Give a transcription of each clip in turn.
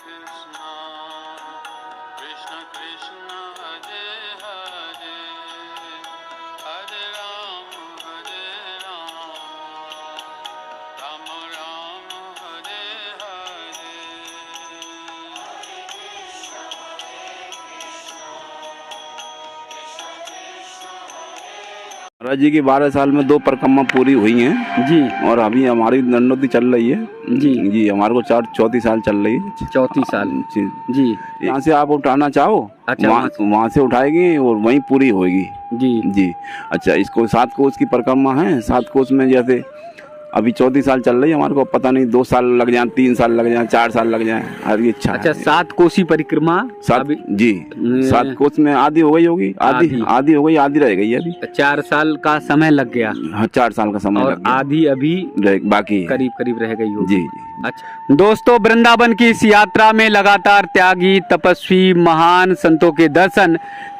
कृष्णा कृष्ण कृष्ण हरे हरे हरे राम राम राम हरे हरे। महाराज जी की 12 साल में 2 परिक्रमा पूरी हुई हैं जी और अभी हमारी दंडोती चल रही है जी जी। हमारे को 4 साल चल रही है। 34 साल जी। जी। यहाँ से आप उठाना चाहो अच्छा, वहाँ से उठाएगी और वहीं पूरी होगी जी जी। अच्छा, इसको 7 कोस की परिक्रमा है। 7 कोस में जैसे अभी 34 साल चल रही है, हमारे को पता नहीं 2 साल लग जाए, 3 साल लग जाए, 4 साल लग जाए, हर इच्छा अच्छा है। 7 कोसी परिक्रमा 7 जी 7 कोस में आधी हो गई होगी, आधी हो गई, आधी रह गई है अभी। 4 साल का समय लग गया। हाँ, 4 साल का समय और लग गया। आधी अभी बाकी है। करीब करीब रह गई होगी। जी। अच्छा दोस्तों, वृंदावन की इस यात्रा में लगातार त्यागी, तपस्वी, महान संतों के दर्शन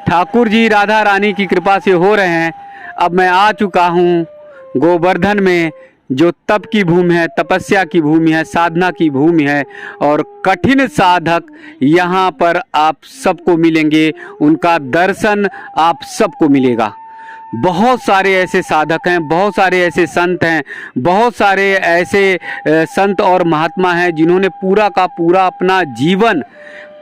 ठाकुर जी राधा रानी की कृपा से हो रहे हैं। अब मैं आ चुका हूँ गोवर्धन में, जो तप की भूमि है, तपस्या की भूमि है, साधना की भूमि है। और कठिन साधक यहाँ पर आप सबको मिलेंगे, उनका दर्शन आप सबको मिलेगा। बहुत सारे ऐसे साधक हैं, बहुत सारे ऐसे संत हैं, बहुत सारे ऐसे संत और महात्मा हैं जिन्होंने पूरा का पूरा अपना जीवन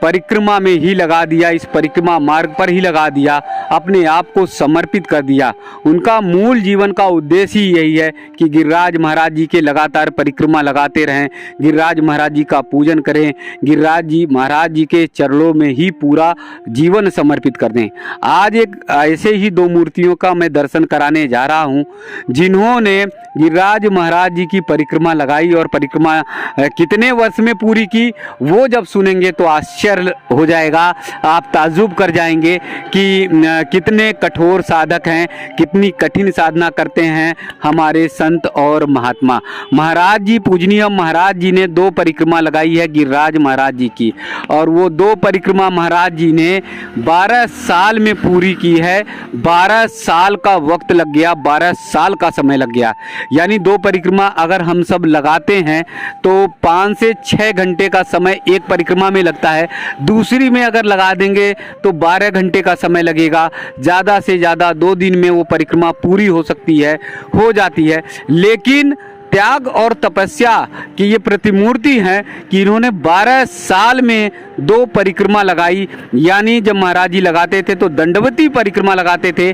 परिक्रमा में ही लगा दिया, इस परिक्रमा मार्ग पर ही लगा दिया, अपने आप को समर्पित कर दिया। उनका मूल जीवन का उद्देश्य ही यही है कि गिरिराज महाराज जी के लगातार परिक्रमा लगाते रहें, गिरिराज महाराज जी का पूजन करें, गिरिराज जी महाराज जी के चरणों में ही पूरा जीवन समर्पित कर दें। आज एक ऐसे ही 2 मूर्तियों का मैं दर्शन कराने जा रहा हूँ जिन्होंने गिरिराज महाराज जी की परिक्रमा लगाई, और परिक्रमा कितने वर्ष में पूरी की वो जब सुनेंगे तो आश्चर्य हो जाएगा। आप ताज्जुब कर जाएंगे कि कितने कठोर साधक हैं, कितनी कठिन साधना करते हैं हमारे संत और महात्मा। महाराज जी, पूजनीय महाराज जी ने 2 परिक्रमा लगाई है गिरिराज महाराज जी की, और वो 2 परिक्रमा महाराज जी ने 12 साल में पूरी की है। 12 साल का वक्त लग गया, 12 साल का समय लग गया। यानी 2 परिक्रमा अगर हम सब लगाते हैं तो 5 से 6 घंटे का समय एक परिक्रमा में लगता है, दूसरी में अगर लगा देंगे तो 12 घंटे का समय लगेगा। ज़्यादा से ज़्यादा 2 दिन में वो परिक्रमा पूरी हो सकती है, हो जाती है। लेकिन त्याग और तपस्या की ये प्रतिमूर्ति है कि इन्होंने 12 साल में 2 परिक्रमा लगाई। यानी जब महाराज जी लगाते थे तो दंडवती परिक्रमा लगाते थे,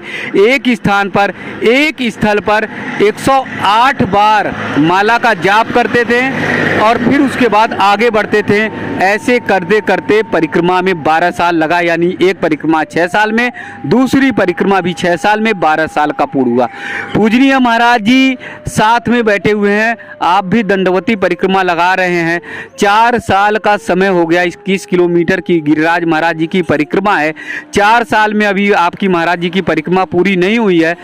एक स्थान पर, एक स्थल पर 108 बार माला का जाप करते थे और फिर उसके बाद आगे बढ़ते थे। ऐसे करते करते परिक्रमा में 12 साल लगा। यानी एक परिक्रमा 6 साल में, दूसरी परिक्रमा भी 6 साल में, 12 साल का पूर्ण हुआ। पूजनीय महाराज जी साथ में बैठे हुए हैं, आप भी दंडवती परिक्रमा लगा रहे हैं। 4 साल का समय हो गया। 21 किलोमीटर की गिरिराज महाराज जी की परिक्रमा है। 4 साल में अभी आपकी महाराज जी की परिक्रमा पूरी नहीं हुई है।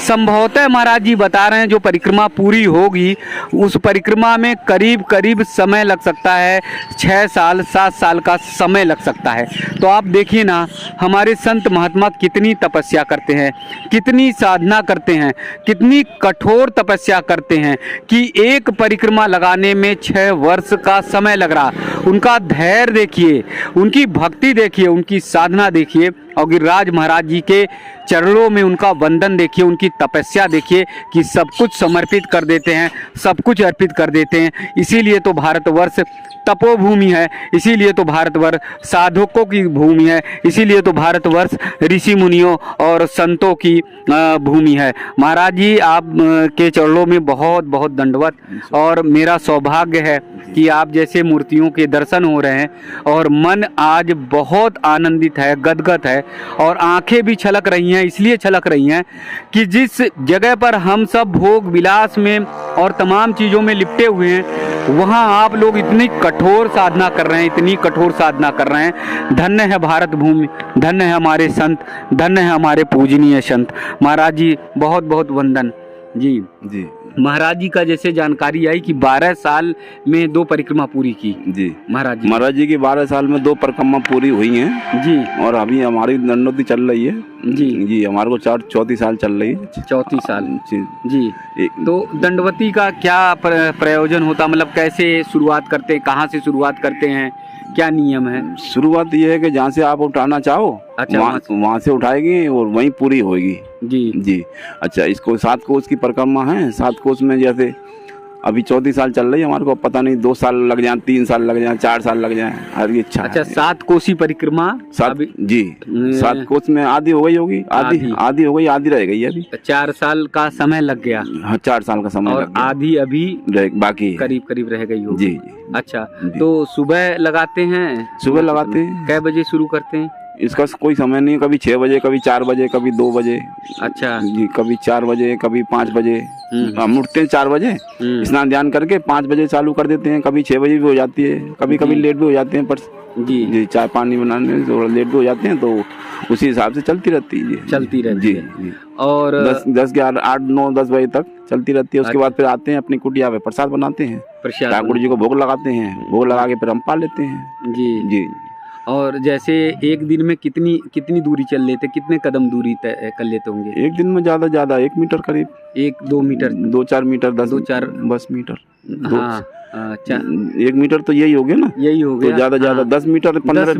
संभवतः महाराज जी बता रहे हैं जो परिक्रमा पूरी होगी उस परिक्रमा में करीब करीब समय लग सकता है 6 साल 7 साल का समय लग सकता है। तो आप देखिए ना, हमारे संत महात्मा कितनी तपस्या करते हैं, कितनी साधना करते हैं, कितनी कठोर तपस्या करते हैं कि एक परिक्रमा लगाने में 6 वर्ष का समय लग रहा। उनका धैर्य देखिए, उनकी भक्ति देखिए, उनकी साधना देखिए, और गिरिराज महाराज जी के चरणों में उनका वंदन देखिए, उनकी तपस्या देखिए कि सब कुछ समर्पित कर देते हैं, सब कुछ अर्पित कर देते हैं। इसीलिए तो भारतवर्ष तपोभूमि है, इसीलिए तो भारतवर्ष साधकों की भूमि है, इसीलिए तो भारतवर्ष ऋषि मुनियों और संतों की भूमि है। महाराज जी आप के चरणों में बहुत बहुत दंडवत, और मेरा सौभाग्य है कि आप जैसे मूर्तियों के दर्शन हो रहे हैं और मन आज बहुत आनंदित है, गदगद है, और आंखें भी छलक रही हैं। इसलिए छलक रही हैं कि जिस जगह पर हम सब भोग विलास में और तमाम चीज़ों में लिपटे हुए हैं, वहाँ आप लोग इतनी कठोर साधना कर रहे हैं, इतनी कठोर साधना कर रहे हैं। धन्य है भारत भूमि, धन्य है हमारे संत, धन्य है हमारे पूजनीय संत। महाराज जी बहुत बहुत वंदन जी। जी महाराज जी का जैसे जानकारी आई कि 12 साल में 2 परिक्रमा पूरी की जी। महाराज जी की 12 साल में 2 परिक्रमा पूरी हुई हैं जी, और अभी हमारी दंडोती चल रही है जी जी। हमारे को 34 साल चल रही है। 34 साल जी जी। तो दंडवती का क्या प्रयोजन होता, मतलब कैसे शुरुआत करते हैं, कहाँ से शुरुआत करते हैं, क्या नियम है? शुरुआत ये है कि जहाँ से आप उठाना चाहो अच्छा, वहाँ से उठाएगी और वहीं पूरी होगी। जी जी। अच्छा, इसको 7 कोस की परिक्रमा है। 7 कोस में जैसे अभी 34 साल चल रही है, हमारे को पता नहीं 2 साल लग जाए, 3 साल लग जाए, 4 साल लग जाए, हर की इच्छा अच्छा, है। 7 कोसी परिक्रमा 7 जी 7 कोस में आधी हो गई होगी, आधी हो गई, आधी रह गई है अभी। 4 साल का समय लग गया। हाँ, 4 साल का समय और लग गया। आधी अभी बाकी है। करीब रह गई होगी। जी जी। अच्छा, जी। तो सुबह लगाते हैं? सुबह लगाते हैं। कै बजे शुरू करते हैं? इसका कोई समय नहीं है, कभी 6 बजे, कभी 4 बजे, कभी 2 बजे। अच्छा जी, कभी 4 बजे, कभी 5 बजे। हम उठते हैं 4 बजे, स्नान ध्यान करके 5 बजे चालू कर देते हैं। कभी 6 बजे भी हो जाती है, कभी लेट भी हो जाते हैं, पर जी चाय पानी बनाने में थोड़ा लेट भी हो जाते हैं, तो उसी हिसाब से चलती रहती है। चलती रहती जी, है। जी। और 10 11 8 9 10 बजे तक चलती रहती है। उसके बाद फिर आते हैं अपनी कुटिया पे, प्रसाद बनाते हैं, प्रसाद ठाकुर जी को भोग लगाते हैं, भोग लगा के फिर हम पा लेते हैं। जी जी। और जैसे एक दिन में कितनी दूरी चल लेते, कितने कदम दूरी तय कर लेते होंगे? एक दिन में ज्यादा 1 मीटर करीब, 1-2 मीटर, 2-4 मीटर, 2-4 10 मीटर। हाँ, अच्छा, 1 मीटर तो यही हो गया ना, यही हो गया। तो ज्यादा हाँ, 10 मीटर, 15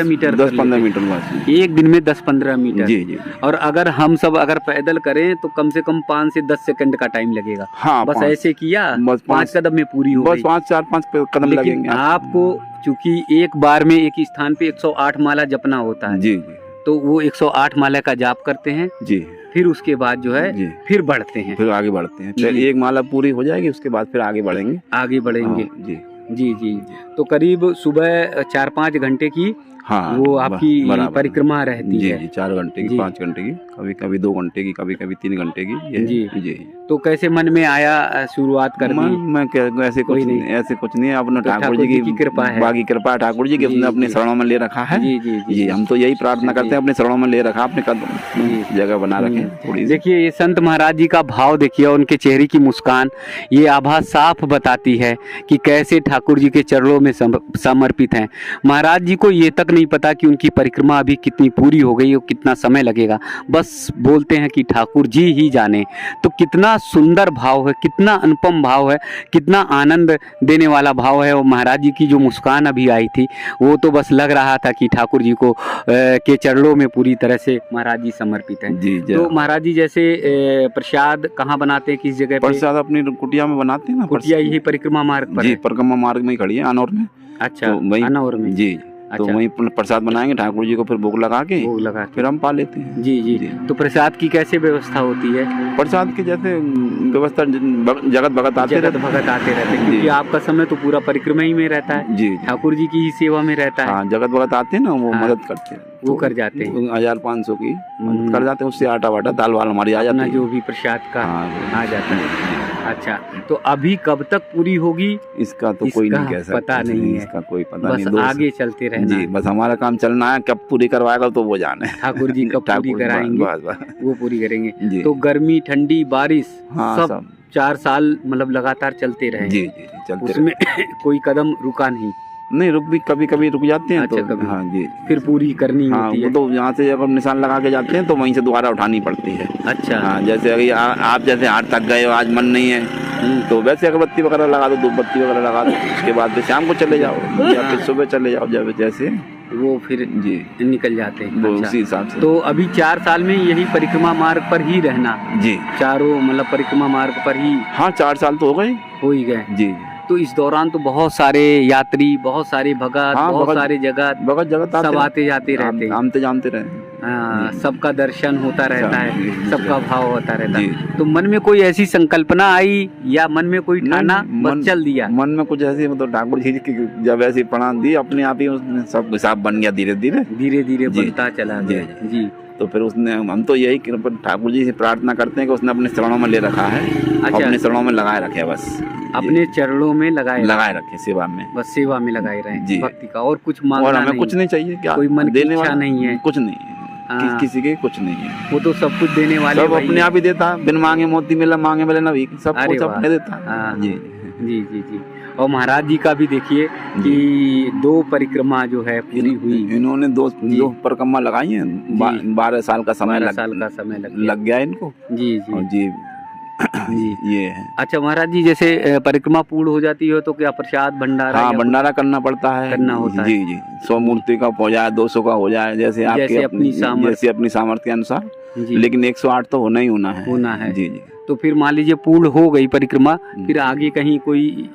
मीटर, 10-15 मीटर बस। एक दिन में 10-15 मीटर। जी जी। और अगर हम सब पैदल करें तो कम से कम 5 से 10 सेकंड का टाइम लगेगा। हाँ, बस ऐसे किया, बस 5 कदम में पूरी हो बस गई। 4-5 कदम लेकिन लगेंगे आपको चूंकि एक बार में एक स्थान पे 108 माला जपना होता है, जी जी। तो वो 108 माला का जाप करते हैं। जी। फिर उसके बाद जो है जी। फिर बढ़ते हैं, फिर आगे बढ़ते हैं। फिर एक माला पूरी हो जाएगी, उसके बाद फिर आगे बढ़ेंगे। हाँ, जी जी जी। तो करीब सुबह 4-5 घंटे की हाँ, वो आपकी परिक्रमा रहती जी है। जी। 4 घंटे की, 5 घंटे की, कभी 2 घंटे की, कभी 3 घंटे की। जी जी। तो कैसे मन में आया शुरुआत कर दी? मैं ऐसे कुछ नहीं, अपने तो ठाकुर जी की कृपा है, बाकी कृपा है ठाकुर जी की, उसने अपने शरणों में ले रखा है। जी जी जी। हम तो यही प्रार्थना करते हैं, अपने शरणों में ले रखा, अपने कदम जगह बना रखे थोड़ी। देखिए ये संत महाराज जी का भाव देखिए, उनके चेहरे की मुस्कान, ये आभा साफ बताती है कि कैसे ठाकुर जी के चरणों में समर्पित हैं। महाराज जी को ये तक नहीं पता कि उनकी परिक्रमा अभी कितनी पूरी हो गई और कितना समय लगेगा, बस बोलते हैं कि ठाकुर जी ही जाने। तो कितना सुंदर भाव है, कितना अनुपम भाव है, कितना आनंद देने वाला भाव है। और महाराज जी की जो मुस्कान अभी आई थी, वो तो बस लग रहा था कि ठाकुर जी को के चरणों में पूरी तरह से महाराज जी समर्पित हैं। जी। तो महाराज जी जैसे प्रसाद कहाँ बनाते हैं, किस जगह पे? प्रसाद अपनी कुटिया में बनाते हैं ना। कुटिया यही परिक्रमा मार्ग पर जी, है? परिक्रमा मार्ग में ही खड़ी है, अनौर में। अच्छा, तो वहीं अनौर में। जी। तो अच्छा। वहीं प्रसाद बनाएंगे, ठाकुर जी को फिर भोग लगा के भोग लगा के फिर हम पा लेते हैं। जी जी। तो प्रसाद की कैसे व्यवस्था होती है? प्रसाद की जैसे व्यवस्था जगत भगत आते रहते हैं, क्योंकि आपका समय तो पूरा परिक्रमा ही में रहता है। जी। ठाकुर जी की ही सेवा में रहता है। हाँ, जगत भगत आते हैं ना, वो हाँ, मदद करते हैं, वो कर जाते हैं। 1500 की मदद कर जाते हैं, उससे आटा वाटा दाल वाल हमारी आ जाती है, जो भी प्रसाद का आ जाता है। अच्छा, तो अभी कब तक पूरी होगी इसका तो कोई नहीं कह सकता, पता नहीं है, इसका कोई पता बस नहीं। आगे चलते रहना जी, बस हमारा काम चलना है, कब पूरी करवाएगा तो वो जाने। ठाकुर जी कब पूरी कराएंगे, वो पूरी करेंगे। तो गर्मी, ठंडी, बारिश, सब 4 साल मतलब लगातार चलते रहे। जी जी, चलते उसमें कोई कदम रुका नहीं, रुक भी कभी रुक जाते हैं। अच्छा, तो हाँ जी, फिर पूरी करनी होती है। तो यहाँ से जब हम निशान लगा के जाते हैं तो वहीं से दोबारा उठानी पड़ती है। अच्छा। हाँ, जैसे अभी आप जैसे हाथ थक गए हो, आज मन नहीं है, तो वैसे अगरबत्ती वगैरह लगा दो, धूप बत्ती वगैरह लगा दो, उसके बाद फिर शाम को चले जाओ या फिर सुबह चले जाओ, जब जैसे वो फिर जी निकल जाते हैं। अच्छा। उसी हिसाब से। तो अभी 4 साल में यही परिक्रमा मार्ग पर ही रहना? जी, चारों मतलब परिक्रमा मार्ग पर ही। हाँ, 4 साल तो हो ही गए। जी। तो इस दौरान तो बहुत सारे यात्री, बहुत सारे भगत, बहुत सारे जगत सब आते जाते रहते हैं, आमते जानते रहे। सबका दर्शन होता रहता है, सबका भाव होता रहता है। तो मन में कोई ऐसी संकल्पना आई या मन में कोई ठाना, बस चल दिया? मन में कुछ ऐसी, मतलब ठाकुर जी की जब ऐसी प्रणाम दी, अपने आप ही उसने सब हिसाब बन गया, धीरे धीरे बनता चला गया। जी। तो फिर उसने, हम तो यही ठाकुर जी से प्रार्थना करते हैं कि उसने अपने चरणों में ले रखा है। अच्छा। अपने चरणों में लगाए रखे, बस अपने चरणों में लगाए रखे, सेवा में, बस सेवा में लगाए रहे भक्ति का, और कुछ मांगना और हमें कुछ नहीं चाहिए, क्या कोई मन देने वाला नहीं है, कुछ नहीं है, किसी के कुछ नहीं है, वो तो सब कुछ देने वाले, सब अपने आप ही देता, बिन मांगे मोती मिला, मांगे मिले नबी, सब कुछ अपने देता। जी जी जी जी। और महाराज जी का भी देखिए कि 2 परिक्रमा जो है पूरी हुई, इन्होंने 2 परिक्रमा लगाई हैं। 12 साल का समय लग गया इनको। जी जी। जी, जी। ये है। अच्छा महाराज जी, जैसे परिक्रमा पूर्ण हो जाती हो तो क्या प्रसाद भंडारा हाँ, या भंडारा करना पड़ता है, करना होता है? जी जी। 100 मूर्ति का हो जाए, 200 का हो जाए, जैसे आपकी अपनी जैसे अपनी सामर्थ्य के अनुसार, जी। लेकिन 108 तो होना ही होना है। जी जी। तो फिर मान लीजिए पूर्ण हो गई परिक्रमा, फिर आगे कहीं कोई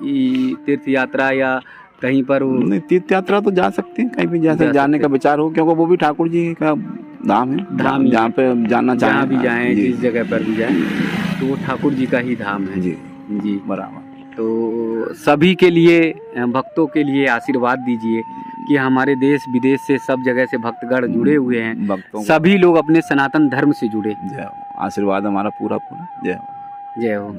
तीर्थ यात्रा या कहीं पर नहीं, तीर्थ यात्रा तो जा सकते हैं, कहीं भी जाने का विचार हो, क्योंकि वो भी ठाकुर जी का धाम है, जहाँ पे जाना चाहे, जहाँ भी जाएं, जिस जगह पर भी जाएं, तो वो ठाकुर जी का ही धाम है। जी जी बराबर। तो सभी के लिए, भक्तों के लिए आशीर्वाद दीजिए कि हमारे देश विदेश से सब जगह से भक्तगण जुड़े हुए हैं, भक्तों सभी लोग अपने सनातन धर्म से जुड़े। जय हो। आशीर्वाद हमारा पूरा पूरा। जय हो। जय हो।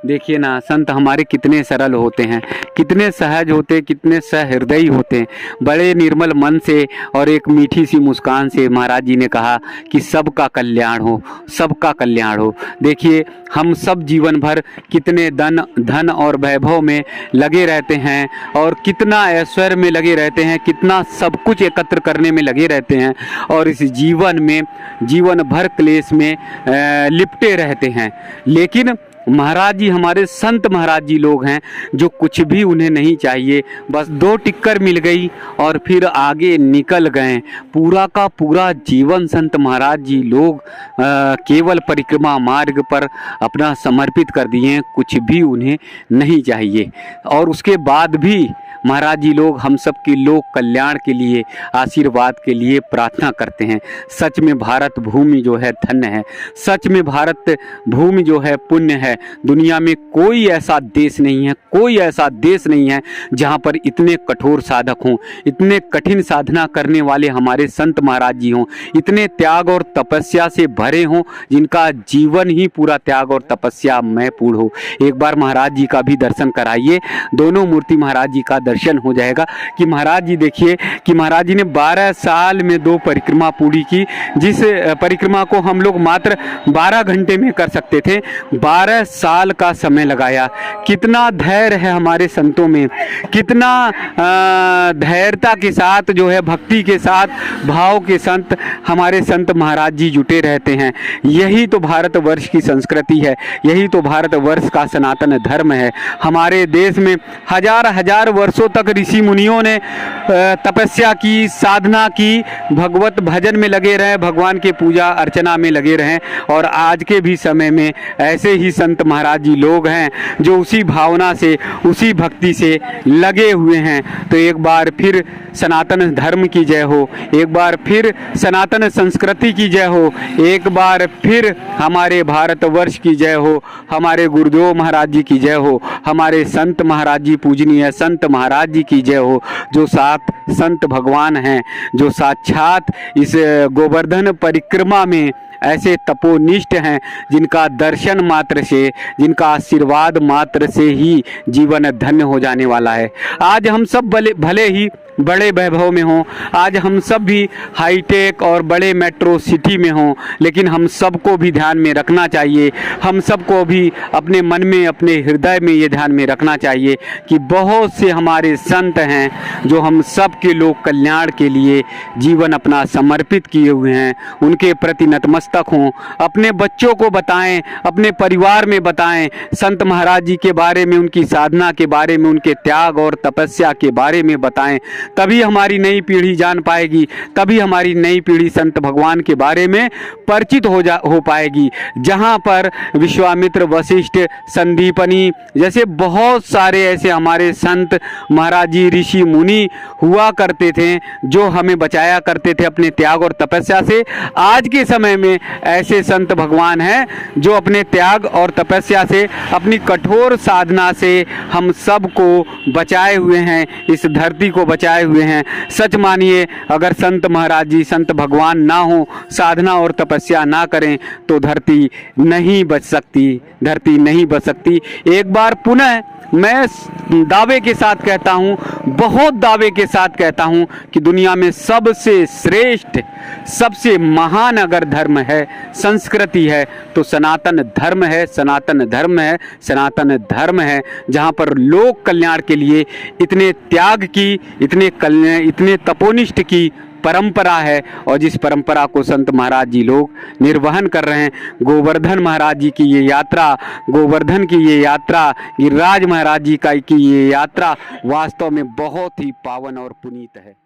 देखिए ना, संत हमारे कितने सरल होते हैं, कितने सहज होते, कितने सहृदयी होते हैं। बड़े निर्मल मन से और एक मीठी सी मुस्कान से महाराज जी ने कहा कि सबका कल्याण हो, सबका कल्याण हो। देखिए हम सब जीवन भर कितने धन और वैभव में लगे रहते हैं और कितना ऐश्वर्य में लगे रहते हैं, कितना सब कुछ एकत्र करने में लगे रहते हैं, और इस जीवन में जीवन भर क्लेश में लिपटे रहते हैं। लेकिन महाराज जी, हमारे संत महाराज जी लोग हैं जो कुछ भी उन्हें नहीं चाहिए, बस 2 टिक्कर मिल गई और फिर आगे निकल गए। पूरा का पूरा जीवन संत महाराज जी लोग केवल परिक्रमा मार्ग पर अपना समर्पित कर दिए, कुछ भी उन्हें नहीं चाहिए। और उसके बाद भी महाराज जी लोग हम सब के लोक कल्याण के लिए, आशीर्वाद के लिए प्रार्थना करते हैं। सच में भारत भूमि जो है धन्य है, सच में भारत भूमि जो है पुण्य है। दुनिया में कोई ऐसा देश नहीं है, कोई ऐसा देश नहीं है जहाँ पर इतने कठोर साधक हों, इतने कठिन साधना करने वाले हमारे संत महाराज जी हों, इतने त्याग और तपस्या से भरे हों, जिनका जीवन ही पूरा त्याग और तपस्या में पूर्ण हो। एक बार महाराज जी का भी दर्शन कराइए, दोनों मूर्ति महाराज जी का दर्शन हो जाएगा। कि महाराज जी देखिए कि महाराज जी ने 12 साल में 2 परिक्रमा पूरी की, जिस परिक्रमा को हम लोग मात्र 12 घंटे में कर सकते थे, 12 साल का समय लगाया। कितना धैर्य है हमारे संतों में, कितना धैर्यता के साथ जो है, भक्ति के साथ, भाव के संत हमारे संत महाराज जी जुटे रहते हैं। यही तो भारतवर्ष की संस्कृति है, यही तो भारतवर्ष का सनातन धर्म है। हमारे देश में हजार वर्षों तक ऋषि मुनियों ने तपस्या की, साधना की, भगवत भजन में लगे रहे, भगवान के पूजा अर्चना में लगे रहे, और आज के भी समय में ऐसे ही संत महाराज जी लोग हैं जो उसी भावना से, उसी भक्ति से लगे हुए हैं। तो एक बार फिर सनातन धर्म की जय हो, एक बार फिर सनातन संस्कृति की जय हो, एक बार फिर हमारे भारतवर्ष की जय हो, हमारे गुरुदेव महाराज जी की जय हो, हमारे संत महाराज जी, पूजनीय संत महाराज जी की जय हो, जो सात संत भगवान हैं, जो साक्षात इस गोवर्धन परिक्रमा में ऐसे तपोनिष्ठ हैं, जिनका दर्शन मात्र से, जिनका आशीर्वाद मात्र से ही जीवन धन्य हो जाने वाला है। आज हम सब भले ही बड़े वैभव में हों, आज हम सब भी हाईटेक और बड़े मेट्रो सिटी में हों, लेकिन हम सबको भी ध्यान में रखना चाहिए, हम सबको भी अपने मन में, अपने हृदय में ये ध्यान में रखना चाहिए कि बहुत से हमारे संत हैं जो हम सब के लोक कल्याण के लिए जीवन अपना समर्पित किए हुए हैं। उनके प्रति नतमस्तक हों, अपने बच्चों को बताएं, अपने परिवार में बताएं संत महाराज जी के बारे में, उनकी साधना के बारे में, उनके त्याग और तपस्या के बारे में बताएं। तभी हमारी नई पीढ़ी जान पाएगी, तभी हमारी नई पीढ़ी संत भगवान के बारे में परिचित हो पाएगी। जहाँ पर विश्वामित्र, वशिष्ठ, संदीपनी जैसे बहुत सारे ऐसे हमारे संत महाराज जी, ऋषि मुनि हुआ करते थे, जो हमें बचाया करते थे अपने त्याग और तपस्या से। आज के समय में ऐसे संत भगवान हैं जो अपने त्याग और तपस्या से, अपनी कठोर साधना से हम सबको बचाए हुए हैं, इस धरती को बचाए हुए हैं। सच मानिए, अगर संत महाराज जी, संत भगवान ना हो, साधना और तपस्या ना करें, तो धरती नहीं बच सकती, धरती नहीं बच सकती। एक बार पुनः मैं दावे के साथ कहता हूँ, बहुत दावे के साथ कहता हूँ कि दुनिया में सबसे श्रेष्ठ, सबसे महान अगर धर्म है, संस्कृति है, तो सनातन धर्म है, सनातन धर्म है, सनातन धर्म है। जहाँ पर लोक कल्याण के लिए इतने त्याग की, इतने इतने तपोनिष्ठ की परंपरा है और जिस परंपरा को संत महाराज जी लोग निर्वहन कर रहे हैं। गोवर्धन महाराज जी की ये यात्रा, गोवर्धन की ये यात्रा, गिरिराज महाराज जी की ये यात्रा वास्तव में बहुत ही पावन और पुनीत है।